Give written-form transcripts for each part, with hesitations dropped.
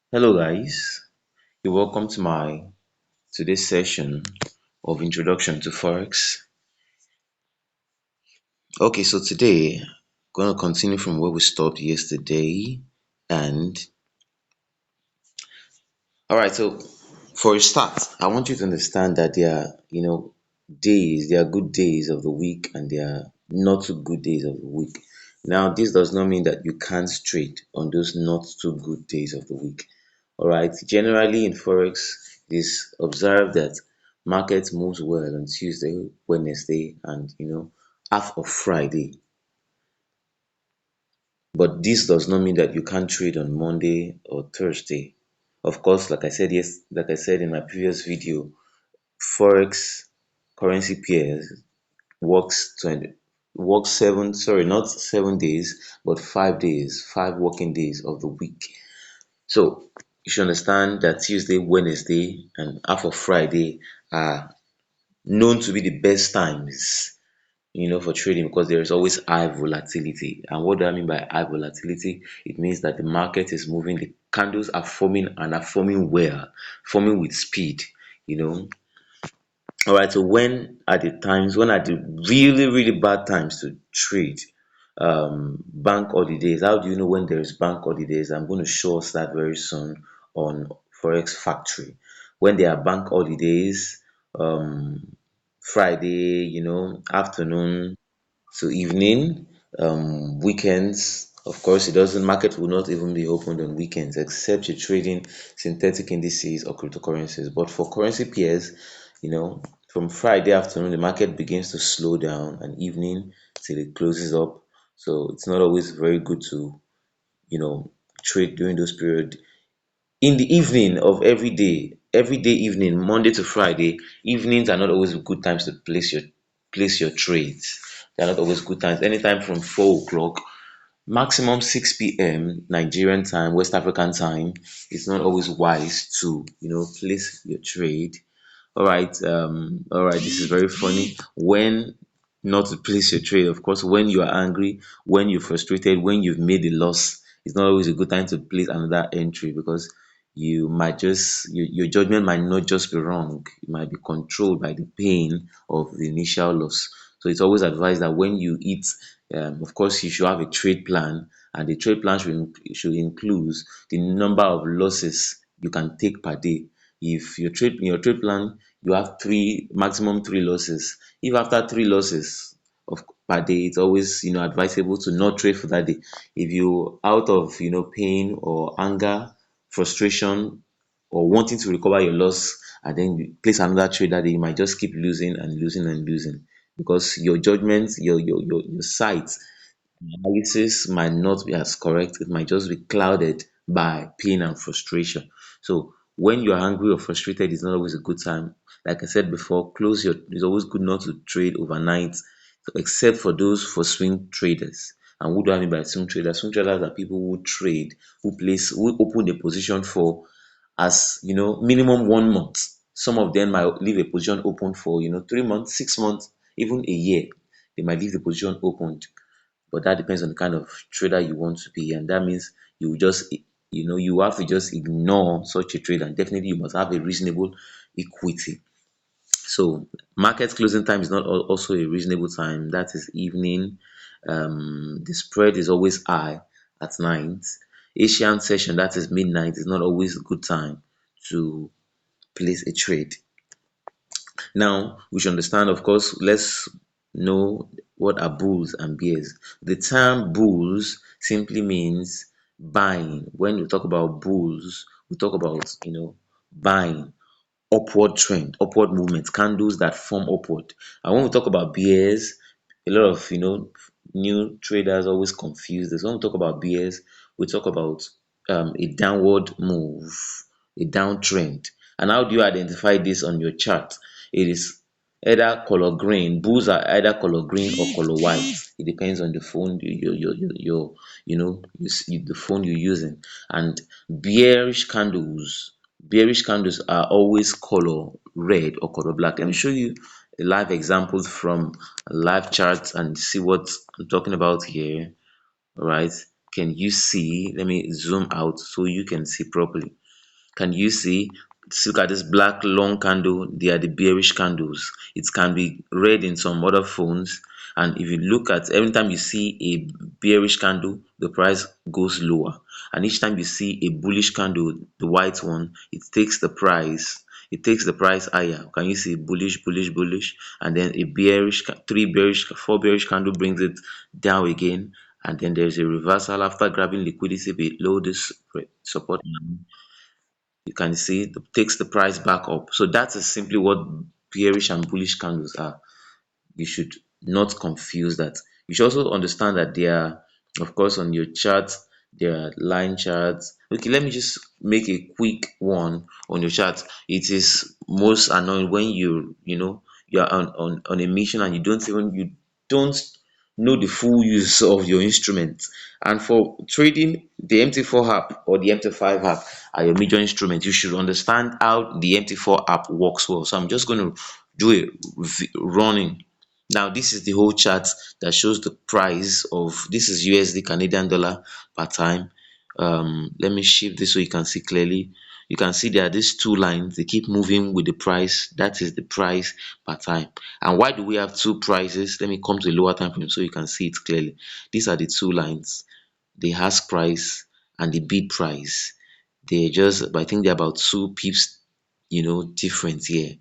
Hello guys, you're welcome to my today's session of Introduction to Forex. Okay, so today I'm gonna continue from where we stopped yesterday. And all right, so for a start, I want you to understand that there are good days of the week and there are not so good days of the week. Now, this does not mean that you can't trade on those not so good days of the week. All right. Generally in Forex, it is observed that market moves well on Tuesday, Wednesday, and half of Friday. But this does not mean that you can't trade on Monday or Thursday. Of course, like I said in my previous video, Forex currency pairs works not 7 days, but 5 days, 5 working days of the week. So you should understand that Tuesday, Wednesday, and half of Friday are known to be the best times, for trading because there is always high volatility. And what do I mean by high volatility? It means that the market is moving, the candles are forming and are forming well, forming with speed, you know. All right, so when are the really, really bad times to trade? Bank holidays. How do you know when there is bank holidays? I'm going to show us that very soon on Forex Factory. When there are bank holidays, Friday, afternoon to evening, weekends. Of course, it doesn't market will not even be opened on weekends except you're trading synthetic indices or cryptocurrencies. But for currency pairs, from Friday afternoon the market begins to slow down and evening till it closes up. So it's not always very good to you know trade during those periods in the evening of every day evening, Monday to Friday. Evenings are not always good times to place your trades. They're not always good times. Anytime from 4 o'clock, maximum 6 p.m. Nigerian time, West African time, it's not always wise to place your trade. All right, this is very funny. When not to place your trade, of course, when you are angry, when you're frustrated, when you've made a loss, it's not always a good time to place another entry because your judgment might not just be wrong. It might be controlled by the pain of the initial loss. So it's always advised that when you eat, of course, you should have a trade plan, and the trade plan should include the number of losses you can take per day. If in your trade plan you have maximum three losses. If after three losses of per day, it's always advisable to not trade for that day. If you out of pain or anger, frustration, or wanting to recover your loss and then you place another trade that day, you might just keep losing and losing and losing because your judgment, your sight analysis might not be as correct. It might just be clouded by pain and frustration. So when you're angry or frustrated, it's not always a good time. Like I said before, it's always good not to trade overnight, so except for those for swing traders. And what do I mean by swing traders? Swing traders are people who trade, who open a position for as minimum 1 month. Some of them might leave a position open for 3 months, 6 months, even a year. They might leave the position opened, but that depends on the kind of trader you want to be, and that means you have to just ignore such a trade, and definitely you must have a reasonable equity. So market closing time is not also a reasonable time. That is evening. The spread is always high at night. Asian session, that is midnight, is not always a good time to place a trade. Now, we should understand, of course, let's know what are bulls and bears. The term bulls simply means buying. When we talk about bulls, we talk about, buying, upward trend, upward movement, candles that form upward. And when we talk about bears, a lot of, new traders always confuse this. When we talk about bears, we talk about a downward move, a downtrend. And how do you identify this on your chart? It is either color green. Bulls are either color green or color white. It depends on the phone the phone you're using. And bearish candles are always color red or color black. Let me show you a live example from live charts and see what I'm talking about here. All right. Can you see? Let me zoom out so you can see properly. Can you see? Look at this black long candle. They are the bearish candles. It can be read in some other phones. And if you look at every time you see a bearish candle, the price goes lower. And each time you see a bullish candle, the white one, it takes the price higher. Can you see bullish, bullish, bullish? And then a bearish, three bearish, four bearish candle brings it down again. And then there's a reversal after grabbing liquidity below this support. You can see it takes the price back up. So that is simply what bearish and bullish candles are. You should not confuse that. You should also understand that there are, of course, on your chart, there are line charts. Okay, let me just make a quick one on your chart. It is most annoying when you're on a mission and you don't know the full use of your instrument. And for trading, the MT4 app or the MT5 app are your major instrument. You should understand how the MT4 app works well. So I'm just going to do a running. Now, this is the whole chart that shows the price of this is USD Canadian dollar per time. Let me shift this so you can see clearly. You can see there are these two lines, they keep moving with the price. That is the price per time. And why do we have two prices? Let me come to the lower time frame so you can see it clearly. These are the two lines, the ask price and the bid price. I think they're about 2 pips, different here.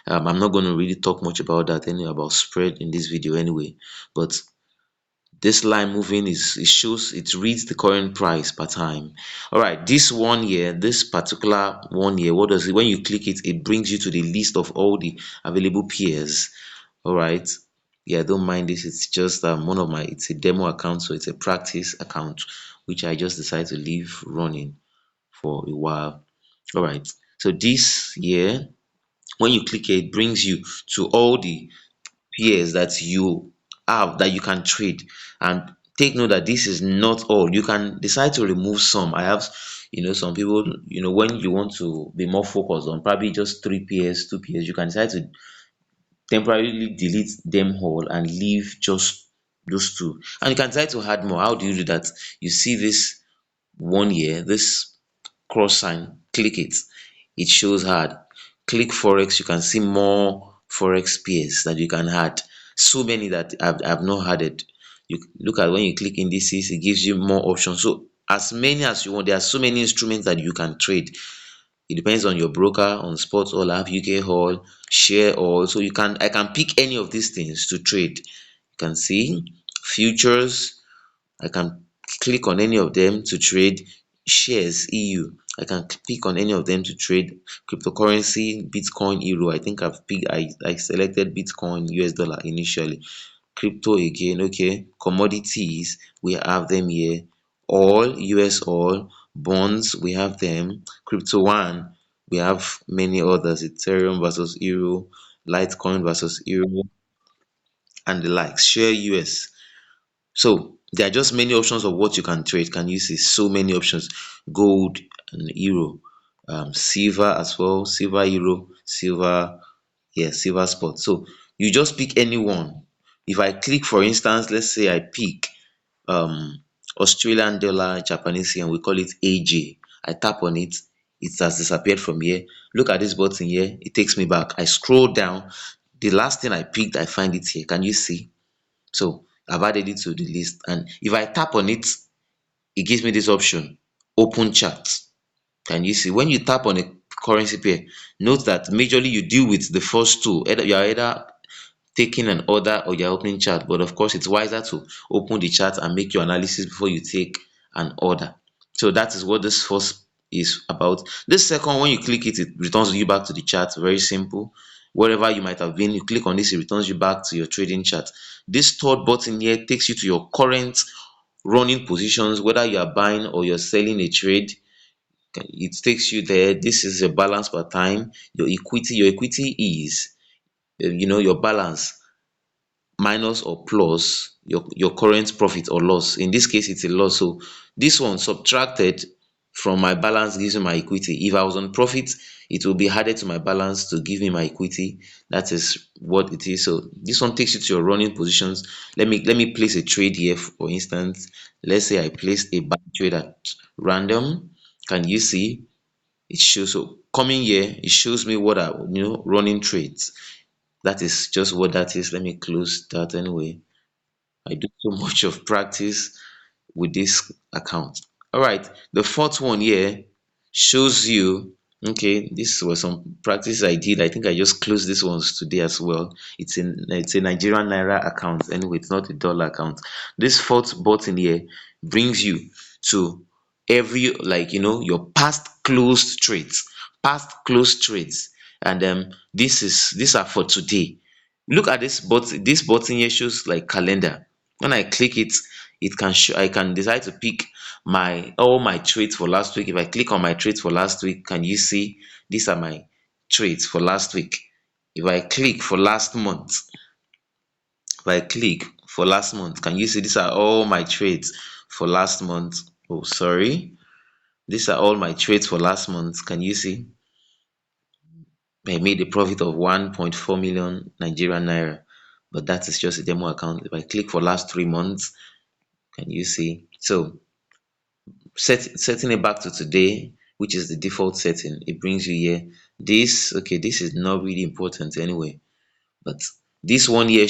I'm not going to really talk much about that anyway, about spread in this video anyway. But this line moving it reads the current price per time. All right, this particular 1 year, what does it, when you click it, it brings you to the list of all the available pairs. All right. Yeah, don't mind this. It's just it's a demo account, so it's a practice account, which I just decided to leave running for a while. All right. So this year, when you click it, it brings you to all the pairs that you have that you can trade. And take note that this is not all. You can decide to remove some. I have some people, when you want to be more focused on probably just 3 pairs, 2 pairs, you can decide to temporarily delete them all and leave just those two. And you can decide to add more. How do you do that? You see this 1 year, this cross sign, click it. It shows hard. Click Forex, you can see more Forex pairs that you can add. So many that I've not added. You look at when you click indices, it gives you more options. So as many as you want, there are so many instruments that you can trade. It depends on your broker, on Spot All, I have UK Hall, Share All. So I can pick any of these things to trade. You can see futures, I can click on any of them to trade. Shares EU, I can click on any of them to trade. Cryptocurrency, Bitcoin, Euro, I think I selected Bitcoin, US dollar initially. Crypto again, okay. Commodities, we have them here. All, US all. Bonds, we have them. Crypto one, we have many others. Ethereum versus Euro, Litecoin versus Euro, and the likes. Share US. So there are just many options of what you can trade. Can you see so many options? Gold and euro, silver as well, silver euro, silver, yeah, silver spot. So you just pick any one. If I click, for instance, let's say I pick um Australian dollar Japanese yen, we call it AJ. I tap on it, it has disappeared from here. Look at this button here, it takes me back. I scroll down, the last thing I picked, I find it here. Can you see? So I've added it to the list, and if I tap on it, it gives me this option, open chart. Can you see? When you tap on a currency pair, note that majorly you deal with the first two. You are either taking an order or you're opening chart, but of course it's wiser to open the chart and make your analysis before you take an order. So that is what this first is about. This second, when you click it, it returns you back to the chart. Very simple. Wherever you might have been, you click on this, it returns you back to your trading chart. This third button here takes you to your current running positions, whether you are buying or you're selling a trade. It takes you there. This is your balance per time. Your equity is your balance minus or plus your current profit or loss. In this case, it's a loss. So this one subtracted from my balance gives me my equity. If I was on profit, it will be added to my balance to give me my equity. That is what it is. So this one takes you to your running positions. Let me place a trade here. For instance, let's say I placed a buy trade at random. Can you see it shows? So coming here, it shows me what are running trades. That is just what that is. Let me close that anyway. I do so much of practice with this account. All right, the fourth one here shows you, okay, this was some practice I did. I think I just closed this ones today as well. It's a Nigerian naira account. Anyway, it's not a dollar account. This fourth button here brings you to every, like, your past closed trades, and these are for today. Look at this button here shows like calendar. When I click it, it can show, I can decide to pick my all my trades for last week. If I click on my trades for last week, can you see these are my trades for last week? If I click for last month, if I click for last month, can you see these are all my trades for last month? Oh, sorry. These are all my trades for last month. Can you see? I made a profit of 1.4 million Nigerian naira, but that is just a demo account. If I click for last 3 months, can you see? So setting it back to today, which is the default setting, it brings you here. This is not really important anyway, but this one here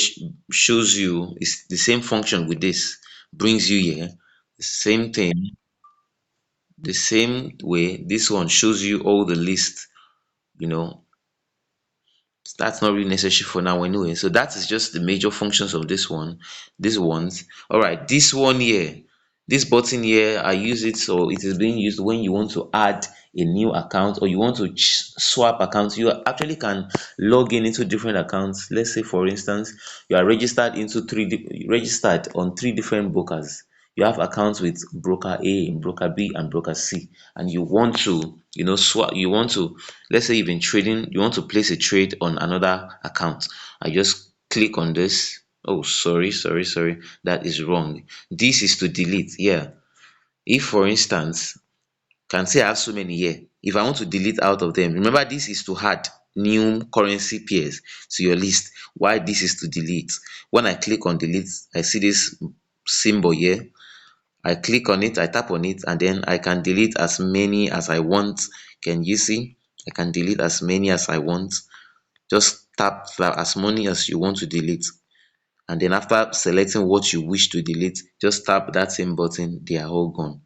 shows you is the same function with this, brings you here. The same thing, the same way. This one shows you all the list, you know that's not really necessary for now anyway. So that is just the major functions of this one, these ones. All right, this one here, this button here, I use it, so it is being used when you want to add a new account or you want to swap accounts. You actually can log in into different accounts. Let's say for instance you are registered on three different brokers. You have accounts with broker A, broker B, and broker C, and you want to, swap. You want to, let's say you've been trading, you want to place a trade on another account. I just click on this. Oh, sorry, that is wrong. This is to delete. Yeah, if for instance, can say I have so many here. If I want to delete out of them, remember this is to add new currency pairs to your list. Why this is to delete? When I click on delete, I see this symbol here. I click on it, I tap on it, and then I can delete as many as I want. Can you see? I can delete as many as I want. Just tap as many as you want to delete. And then after selecting what you wish to delete, just tap that same button. They are all gone.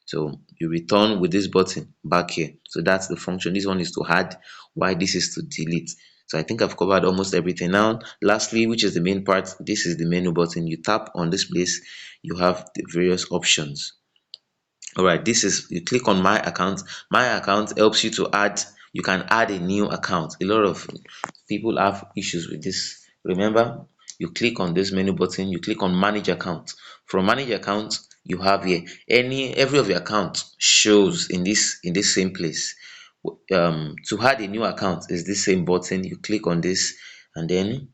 So you return with this button back here. So that's the function. This one is to add, while this is to delete. So I think I've covered almost everything. Now lastly, which is the main part, this is the menu button. You tap on this place, you have the various options. All right, this is, you click on my account. My account helps you to add, you can add a new account. A lot of people have issues with this. Remember, you click on this menu button, you click on manage account. From manage account, you have here every of your account shows in this same place. To add a new account is this same button. You click on this and then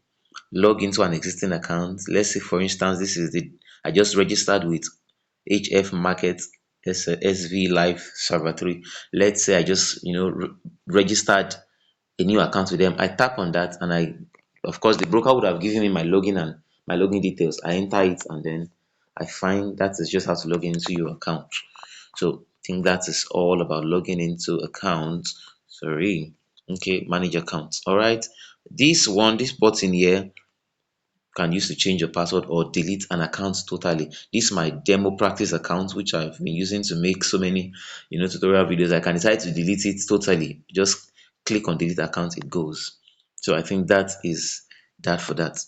log into an existing account. Let's say for instance, this is the I just registered with HF Market SV Live Server 3. Let's say I just registered a new account with them. I tap on that and of course the broker would have given me my login and my login details. I enter it and then I find that is just how to log into your account. So I think that is all about logging into account. Sorry. Okay, manage accounts. All right. This button here can use to change your password or delete an account totally. This is my demo practice account, which I've been using to make so many tutorial videos. I can decide to delete it totally. Just click on delete account, it goes. So I think that is that for that.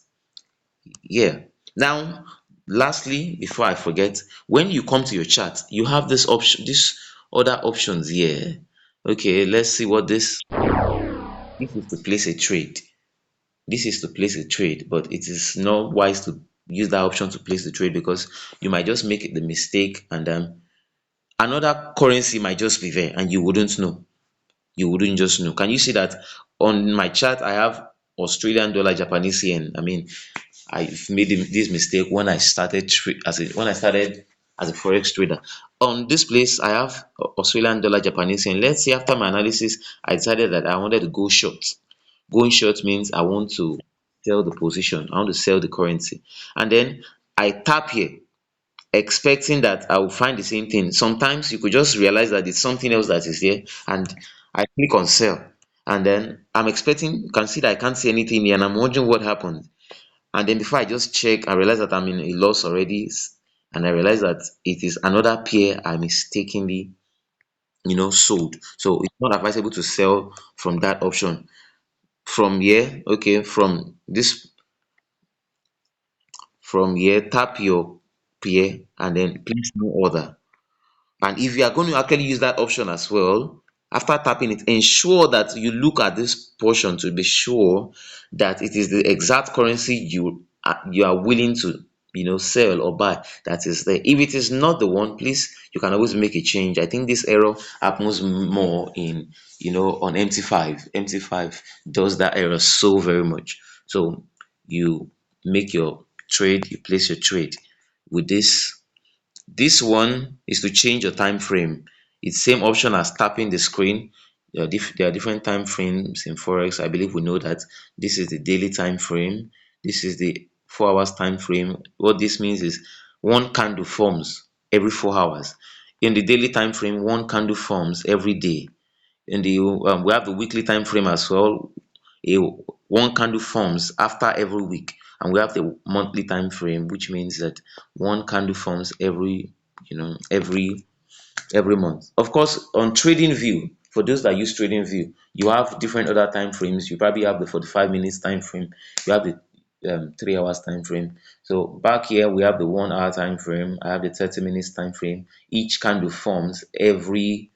Yeah. Now lastly, before I forget, when you come to your chart, you have this other options here. Okay, let's see what this is, to place a trade. This is to place a trade, but it is not wise to use that option to place the trade because you might just make the mistake and another currency might just be there and you wouldn't know. You wouldn't just know. Can you see that on my chart I have Australian dollar, Japanese yen? I mean, I've made this mistake when I started as a forex trader. on this place I have Australian dollar, Japanese yen. Let's say after my analysis I decided that I wanted to go short. Going short means I want to sell the position, I want to sell the currency, and then I tap here expecting that I will find the same thing. Sometimes you could just realize that it's something else that is there, and I click on sell, and then I'm expecting, you can see that I can't see anything here, and I'm wondering what happened. And then before I just check, I realize that I'm in a loss already, and I realize that it is another pair I mistakenly, sold. So it's not advisable to sell from that option. From here, okay, from here, tap your pair and then place no order. And if you are going to actually use that option as well, after tapping it, ensure that you look at this portion to be sure that it is the exact currency you are willing to sell or buy that is there. If it is not the one, please, you can always make a change. I think this error happens more in on MT5. MT5 does that error so very much. So you make your trade, you place your trade with this one is to change your time frame. It's same option as tapping the screen. There are different time frames in Forex. I believe we know that this is the daily time frame. This is the 4 hours time frame. What this means is one candle forms every 4 hours. In the daily time frame, one candle forms every day. In the we have the weekly time frame as well. A one candle forms after every week, and we have the monthly time frame, which means that one candle forms every month. Of course, on trading view, for those that use trading view, you have different other time frames. You probably have the 45 minutes time frame, you have the 3 hours time frame. So back here we have the 1 hour time frame, I have the 30 minutes time frame. Each candle forms every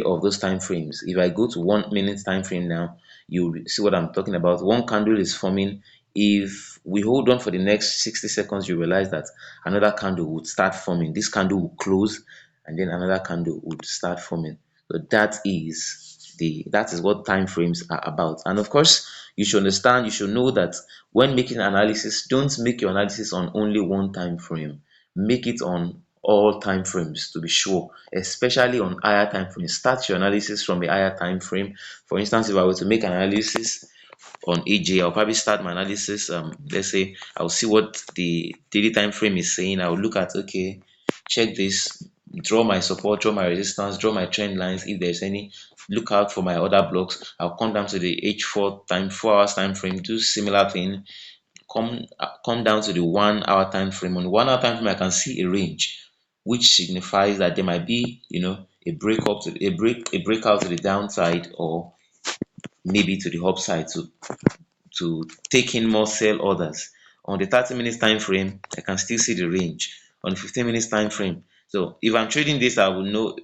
of those time frames. If I go to 1 minute time frame now, you see what I'm talking about. One candle is forming. If we hold on for the next 60 seconds, you realize that another candle would start forming. This candle will close, and then another candle would start forming. So that is what time frames are about. And of course, you should understand, you should know that when making analysis, don't make your analysis on only one time frame. Make it on all time frames to be sure, especially on higher time frames. Start your analysis from a higher time frame. For instance, if I were to make an analysis on AJ, I'll probably start my analysis. Let's say I'll see what the daily time frame is saying. I'll look at, okay, check this, draw my support, draw my resistance, draw my trend lines. If there's any, look out for my other blocks. I'll come down to the H4 time, 4 hours time frame, do similar thing. Come down to the 1 hour time frame. On the 1 hour time frame, I can see a range, which signifies that there might be, a breakout to the downside, or maybe to the upside. To take in more sell orders. On the 30 minutes time frame, I can still see the range. On the 15 minutes time frame. So if I'm trading this, I will know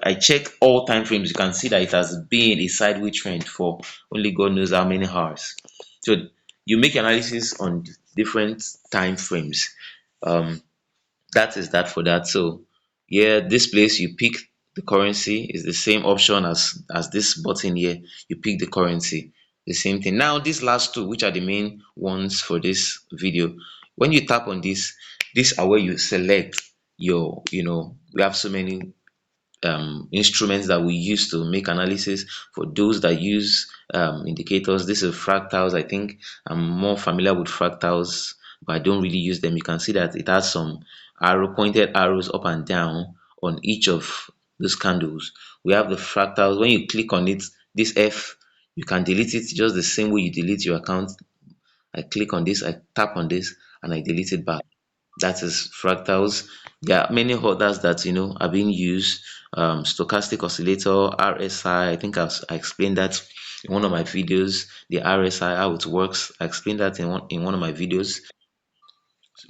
I check all time frames. You can see that it has been a sideways trend for only God knows how many hours. So you make analysis on different time frames. Um, that is that for that. So yeah, this place you pick the currency is the same option as this button here. You pick the currency, the same thing. Now these last two, which are the main ones for this video, when you tap on this, these are where you select your, we have so many instruments that we use to make analysis. For those that use indicators, this is fractals. I think I'm more familiar with fractals, but I don't really use them. You can see that it has some pointed arrows up and down on each of those candles. We have the fractals. When you click on it, this F, you can delete it just the same way you delete your account. I click on this, I tap on this, and I delete it back. That is fractals. There are many others that are being used. Stochastic oscillator, RSI. I think I explained that in one of my videos. The RSI, how it works. I explained that in one of my videos.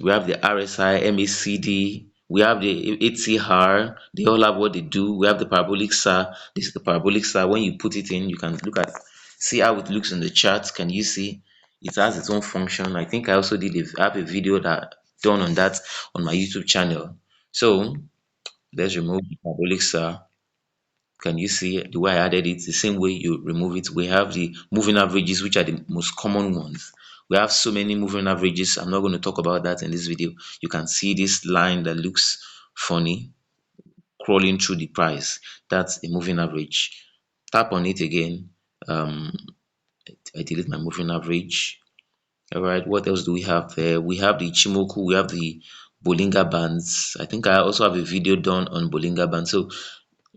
We have the RSI, MACD. We have the ATR. They all have what they do. We have the parabolic SAR. This is the parabolic SAR. When you put it in, you can see how it looks in the chart. Can you see? It has its own function. I think I also I have a video that done on that on my YouTube channel. So let's remove the parabolic SAR. Can you see the way I added it? The same way you remove it. We have the moving averages, which are the most common ones. We have so many moving averages. I'm not going to talk about that in this video. You can see this line that looks funny. crawling through the price. That's a moving average. Tap on it again. um I delete my moving average. All right, what else do we have there? We have the Chimoku, we have the Bollinger Bands. I think I also have a video done on Bollinger Bands. So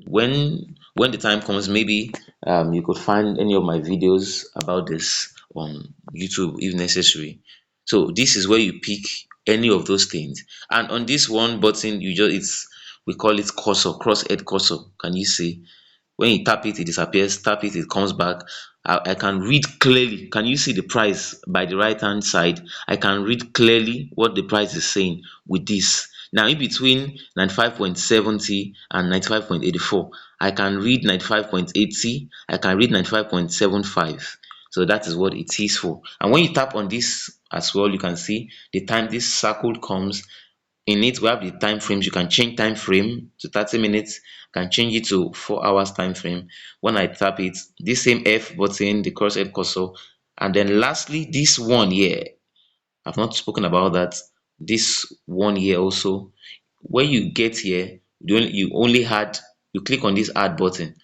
when the time comes, maybe you could find any of my videos about this on YouTube if necessary. So this is where you pick any of those things, and on this one button, you just it's we call it cursor, crosshead cursor. Can you see? When you tap it, it disappears. Tap it, it comes back. I can read clearly. Can you see the price by the right hand side? I can read clearly what the price is saying with this. Now, in between 95.70 and 95.84, I can read 95.80. I can read 95.75. So that is what it is for. And when you tap on this as well, you can see the time this circle comes. In it, we have the time frames. You can change time frame to 30 minutes, can change it to 4 hours time frame. When I tap it, this same F button, the crosshead cursor, and then lastly, this one here, I've not spoken about that. This one here also, when you get here, you only had you click on this add button.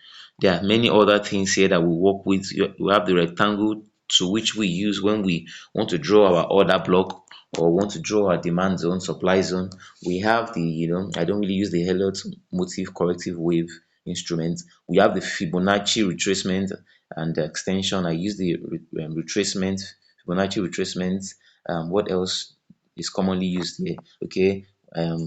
There are many other things here that we work with. We have the rectangle to which we use when we want to draw our order block or want to draw our demand zone, supply zone. We have the, I don't really use the Elliott motive corrective wave instrument. We have the Fibonacci retracement and the extension. I use the retracement, Fibonacci retracement. What else is commonly used here? Okay,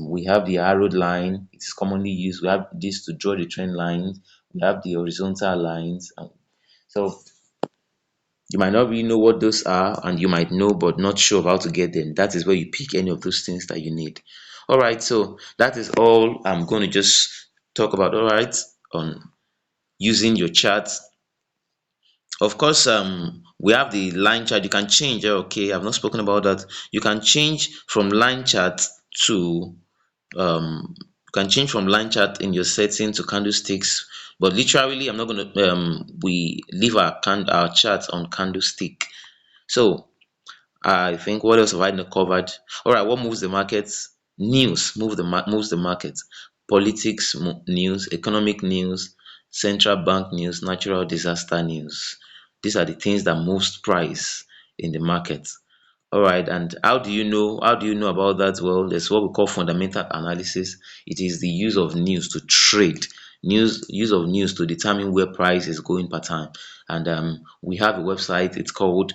we have the arrowed line. It is commonly used. We have this to draw the trend lines. We have the horizontal lines. So you might not really know what those are, and you might know but not sure of how to get them. That is where you pick any of those things that you need. All right, so that is all I'm going to just talk about. All right, on using your chart. Of course, we have the line chart. You can change. Okay, I've not spoken about that. You can change from line chart to you can change from line chart in your setting to candlesticks, but literally I'm not going to we leave our chart on candlestick. So I think what else have I not covered? All right, what moves the markets? News moves the market. Politics news, economic news, central bank news, natural disaster news. These are the things that moves price in the market. All right, and how do you know about that? Well, there's what we call fundamental analysis. It is the use of news to trade, use of news to determine where price is going per time. And we have a website called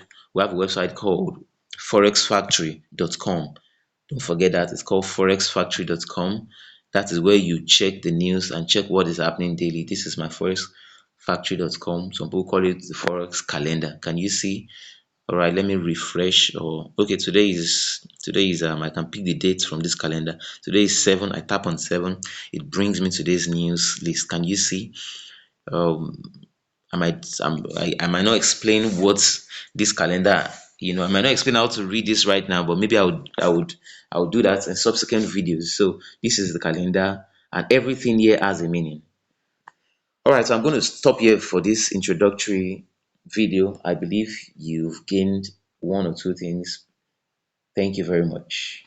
forexfactory.com. Don't forget that it's called forexfactory.com. That is where you check the news and check what is happening daily. This is my forexfactory.com. Some people call it the forex calendar. Can you see? All right, let me refresh. Or okay, today is I can pick the dates from this calendar. Today is 7. I tap on 7. It brings me to this news list. Can you see? um I might not explain what this calendar, I might not explain how to read this right now, but maybe I would do that in subsequent videos. So this is the calendar, and everything here has a meaning. All right, so I'm going to stop here for this introductory video. I believe you've gained one or two things. Thank you very much.